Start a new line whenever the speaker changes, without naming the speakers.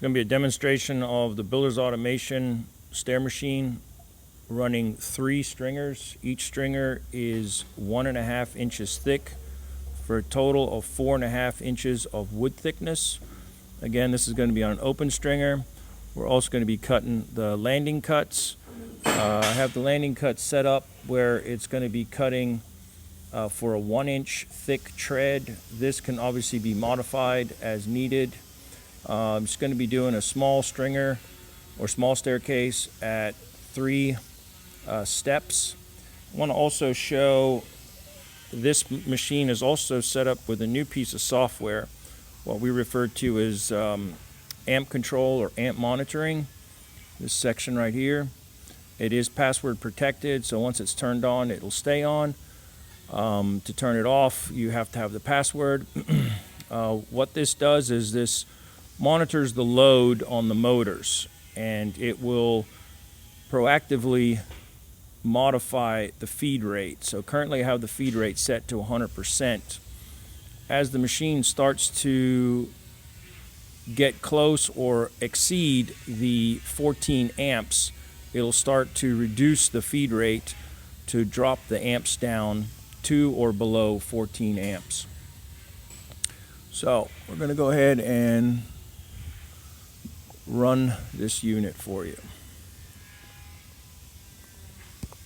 It's going to be a demonstration of the builder's automation stair machine running 3 stringers. Each stringer is 1.5 inches thick for a total of 4.5 inches of wood thickness. Again, this is going to be on an open stringer. We're also going to be cutting the landing cuts. I have the landing cuts set up where it's going to be cutting for a 1-inch thick tread. This can obviously be modified as needed. I'm just going to be doing a small stringer or small staircase at 3 steps. I want to also show this machine is also set up with a new piece of software, what we refer to as amp control or amp monitoring. This section right here, it is password protected, so once it's turned on, it'll stay on. To turn it off, you have to have the password. What this does is this monitors the load on the motors, and it will proactively modify the feed rate. So currently I have the feed rate set to 100%. As the machine starts to get close or exceed the 14 amps, it'll start to reduce the feed rate to drop the amps down to or below 14 amps. So we're going to go ahead and run this unit for you.